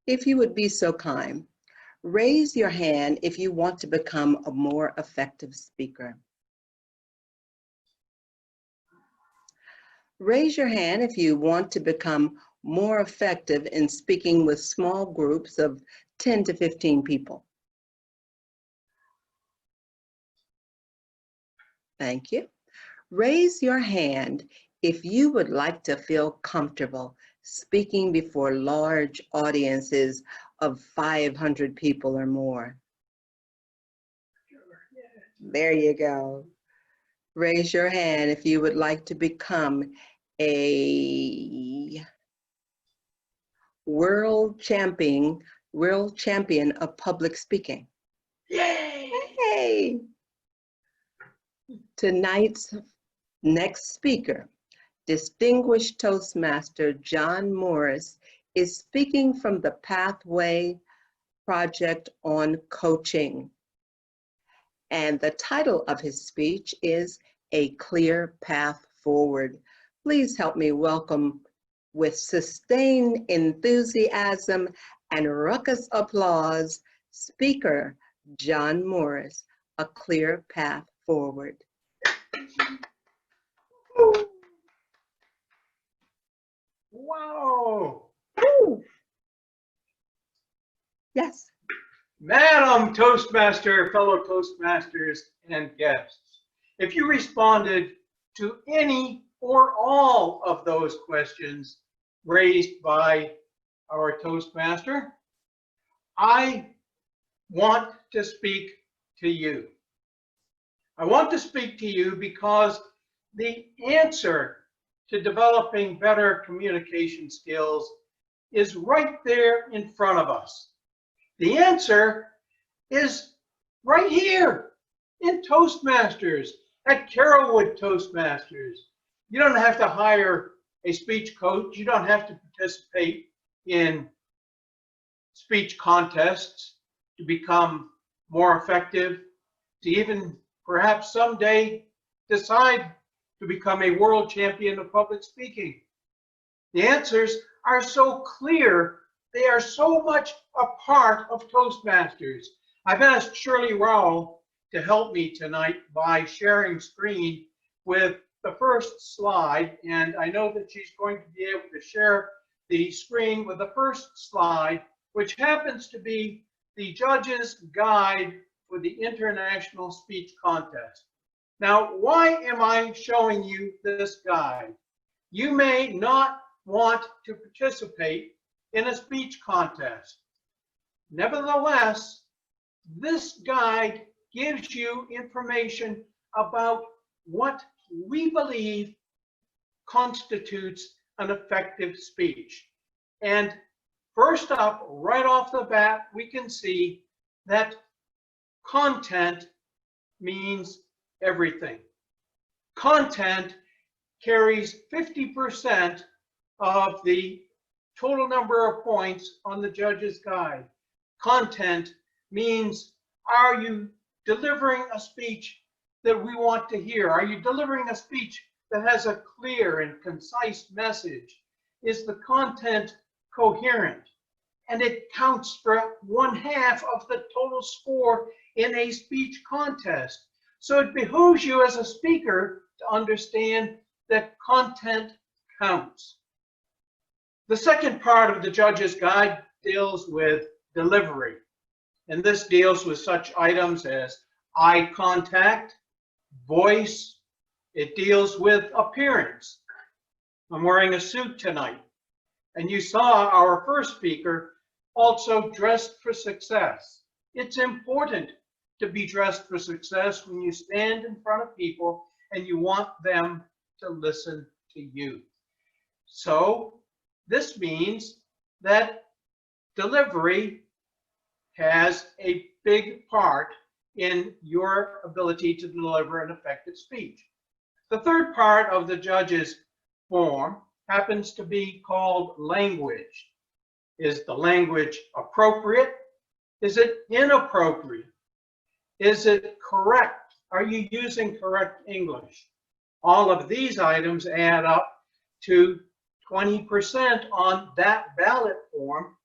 If you would be so kind, raise your hand if you want to become a more effective speaker. Raise your hand if you want to become more effective in speaking with small groups of 10 to 15 people. Thank you. Raise your hand if you would like to feel comfortable speaking before large audiences of 500 people or more. There you go. Raise your hand if you would like to become a world champion of public speaking. Yay! Yay! Tonight's next speaker, distinguished Toastmaster John Morse, is speaking from the Pathway Project on coaching. And the title of his speech is A Clear Path Forward. Please help me welcome with sustained enthusiasm and raucous applause, speaker John Morse, A Clear Path Forward. Wow! Woo. Yes. Madam Toastmaster, fellow Toastmasters, and guests, if you responded to any or all of those questions raised by our Toastmaster, I want to speak to you. I want to speak to you because the answer to developing better communication skills is right there in front of us. The answer is right here in Toastmasters, at Carrollwood Toastmasters. You don't have to hire a speech coach. You don't have to participate in speech contests to become more effective, to even perhaps someday decide to become a world champion of public speaking. The answers are so clear. They are so much a part of Toastmasters. I've asked Shirley Rowell to help me tonight by sharing screen with the first slide, and I know that she's going to be able to share the screen with the first slide, which happens to be the judge's guide for the International Speech Contest. Now, why am I showing you this guide? You may not want to participate in a speech contest. Nevertheless, this guide gives you information about what we believe constitutes an effective speech. And first up, right off the bat, we can see that content means everything. Content carries 50% of the total number of points on the judge's guide. Content means, are you delivering a speech that we want to hear? Are you delivering a speech that has a clear and concise message? Is the content coherent? And it counts for 1/2 of the total score in a speech contest. So it behooves you as a speaker to understand that content counts. The second part of the judge's guide deals with delivery. And this deals with such items as eye contact, voice. It deals with appearance. I'm wearing a suit tonight. And you saw our first speaker also dressed for success. It's important to be dressed for success when you stand in front of people and you want them to listen to you. So this means that delivery has a big part in your ability to deliver an effective speech. The third part of the judge's form happens to be called language. Is the language appropriate? Is it inappropriate? Is it correct? Are you using correct English? All of these items add up to 20% on that ballot form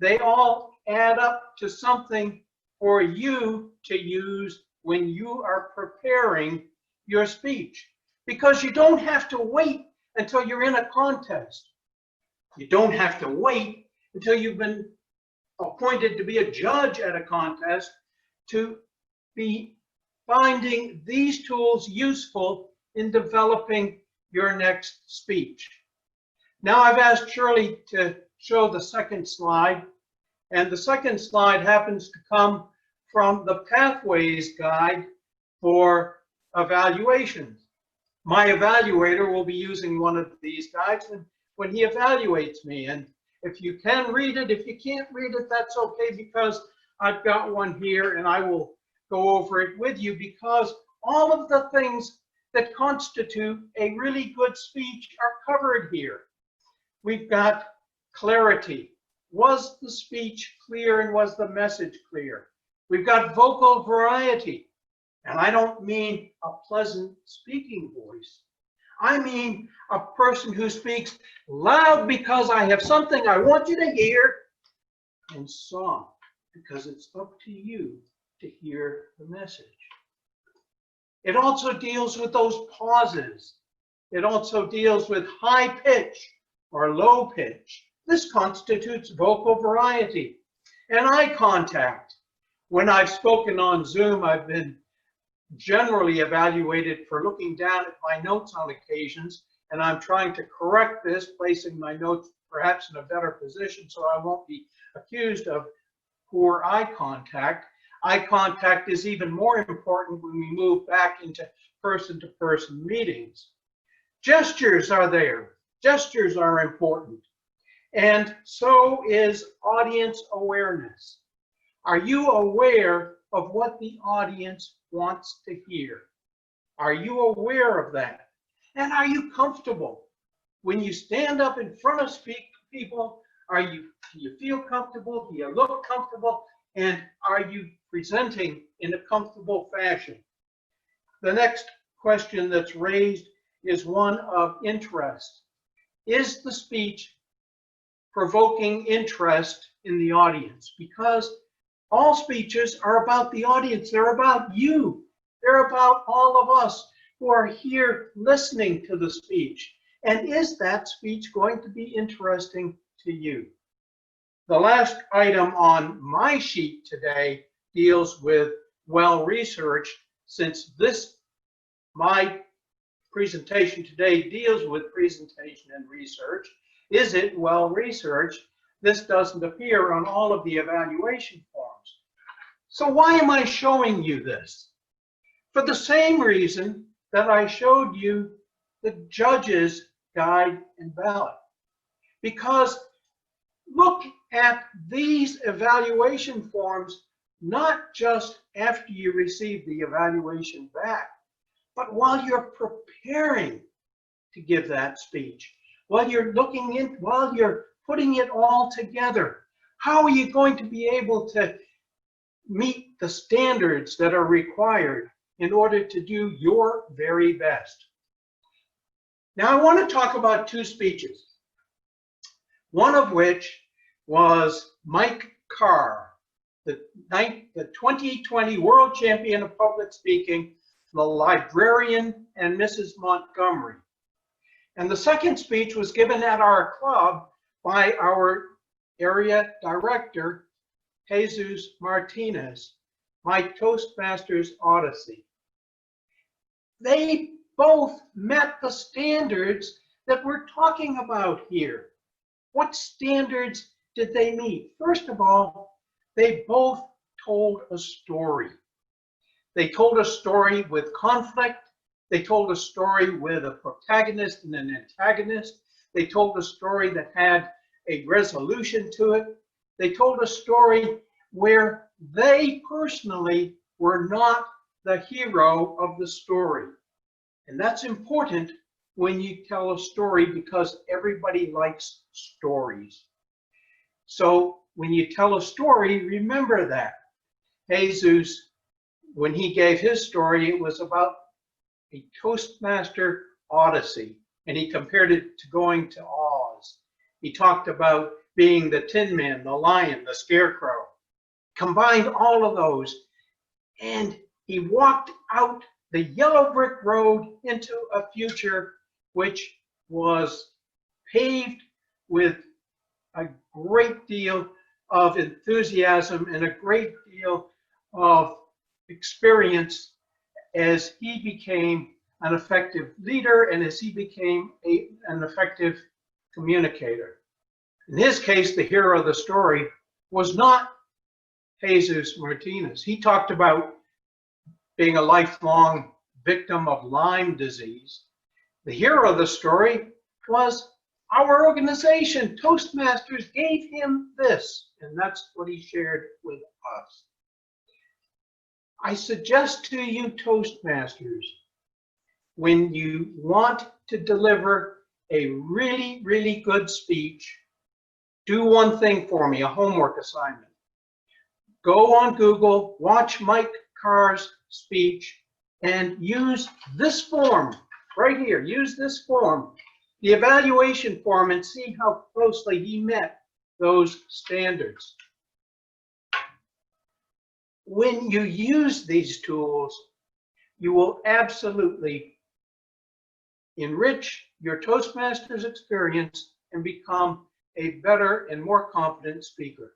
They all add up to something for you to use when you are preparing your speech. Because you don't have to wait until you're in a contest. You don't have to wait until you've been appointed to be a judge at a contest to be finding these tools useful in developing your next speech. Now I've asked Shirley to show the second slide, and the second slide happens to come from the Pathways Guide for Evaluations. My evaluator will be using one of these guides when he evaluates me. And if you can read it, if you can't read it, that's okay, because I've got one here and I will go over it with you, because all of the things that constitute a really good speech are covered here. We've got clarity. Was the speech clear and was the message clear? We've got vocal variety. And I don't mean a pleasant speaking voice. I mean a person who speaks loud because I have something I want you to hear, and soft because it's up to you to hear the message. It also deals with those pauses. It also deals with high pitch or low pitch. This constitutes vocal variety. And eye contact. When I've spoken on Zoom, I've been generally evaluated for looking down at my notes on occasions, and I'm trying to correct this, placing my notes perhaps in a better position so I won't be accused of poor eye contact. Eye contact is even more important when we move back into person-to-person meetings. Gestures are there. Gestures are important. And so is audience awareness. Are you aware of what the audience wants to hear? Are you aware of that? And are you comfortable? When you stand up in front of people, do you feel comfortable? Do you look comfortable? And are you presenting in a comfortable fashion? The next question that's raised is one of interest. Is the speech provoking interest in the audience? Because all speeches are about the audience. They're about you. They're about all of us who are here listening to the speech. And is that speech going to be interesting to you? The last item on my sheet today deals with well-researched. Since my presentation today deals with presentation and research, is it well-researched? This doesn't appear on all of the evaluation forms. So why am I showing you this? For the same reason that I showed you the judge's guide and ballot. Because look at these evaluation forms, not just after you receive the evaluation back, but while you're preparing to give that speech, while you're while you're putting it all together. How are you going to be able to meet the standards that are required in order to do your very best? Now, I want to talk about two speeches, one of which was Mike Carr, the 2020 world champion of public speaking, the librarian, and Mrs. Montgomery. And the second speech was given at our club by our area director, Jesus Martinez, my Toastmasters Odyssey. They both met the standards that we're talking about here. What standards did they meet? First of all, they both told a story. They told a story with conflict. They told a story with a protagonist and an antagonist. They told a story that had a resolution to it. They told a story where they personally were not the hero of the story. And that's important when you tell a story, because everybody likes stories. So when you tell a story, remember that. Jesus, when he gave his story, it was about a Toastmaster Odyssey, and he compared it to going to Oz. He talked about being the Tin Man, the Lion, the Scarecrow. Combined all of those, and he walked out the yellow brick road into a future which was paved with a great deal of enthusiasm and a great deal of experience as he became an effective leader and as he became an effective communicator. In his case, the hero of the story was not Jesus Martinez. He talked about being a lifelong victim of Lyme disease. The hero of the story was our organization. Toastmasters gave him this, and that's what he shared with us. I suggest to you, Toastmasters, when you want to deliver a really, really good speech, do one thing for me, a homework assignment. Go on Google, watch Mike Carr's speech, and use this form right here. Use this form, the evaluation form, and see how closely he met those standards. When you use these tools, you will absolutely enrich your Toastmasters experience and become a better and more confident speaker.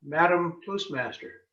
Madam Toastmaster.